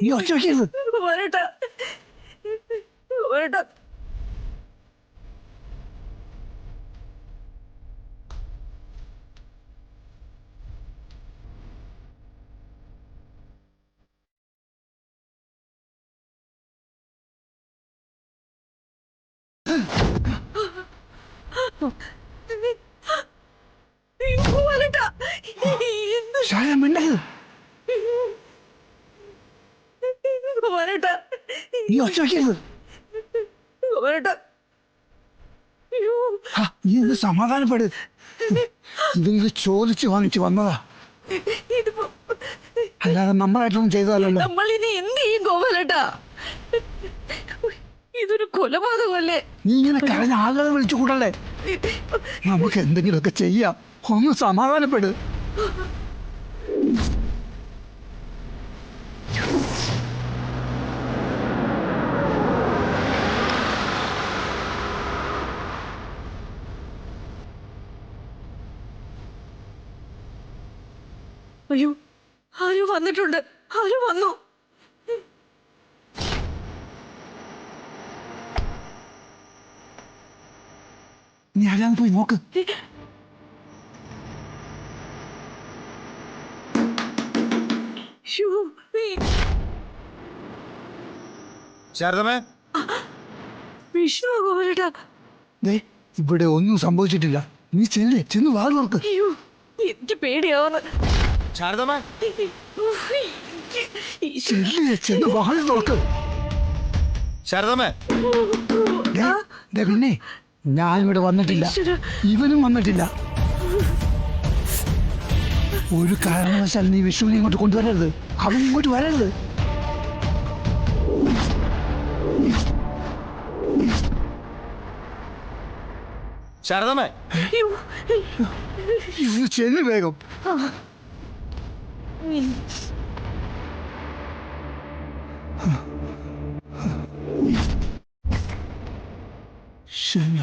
നീ ഒച്ച വയ്ക്കരുത്. കുമാരേട്ടാ, കുമാരേട്ടാ. കുമാരേട്ടാ, ശാരദ മിണ്ടരുത്. കുമാരേട്ടാ, നീ ഒച്ച വയ്ക്കരുത്. കുമാരേട്ടാ. നീ ഒന്ന് സമാധാനപ്പെട്. ഇത് ചോദിച്ചു വാങ്ങിച്ചു വന്നതാ, ഇതിപ്പോ അല്ലാതെ നമ്മളായിട്ടൊന്നും ചെയ്തതല്ലോ. നമ്മൾ ഇനി എന്ത് ചെയ്യും കുമാരേട്ടാ? ഇതൊരു കൊലപാതകമല്ലേ? നീ ഇങ്ങനെ കരഞ്ഞ ആളുകളെ വിളിച്ചു കൂടല്ലേ. നമുക്ക് എന്തെങ്കിലുമൊക്കെ ചെയ്യാം. ഒന്ന് സമാധാനപ്പെട്. അയ്യോ, ആരോ വന്നിട്ടുണ്ട്. ആരോ വന്നു. നീ ആരാന്ന് പോയി നോക്ക്. ശാരദമേ, വിഷ്ണു കുമാരേട്ടാ. ഇവിടെ ഒന്നും സംഭവിച്ചിട്ടില്ല. നീ ചെന്ന് വാ നോക്ക്. അയ്യോ, എനിക്ക് പേടിയാവുന്നു. ശാരദമേ, ചെന്ന് വാ നോക്ക്. ശാരദമേ. പിന്നെ ഞാൻ ഇവിടെ വന്നിട്ടില്ല, ഇവനും വന്നിട്ടില്ല. ഒരു കാരണവശാൽ നീ വിഷ്ണുവിനെ ഇങ്ങോട്ട് കൊണ്ടുവരരുത്. അവൻ ഇങ്ങോട്ട് വരരുത്. ശാരദമേ, ചെന്ന് വേഗം. ശരി.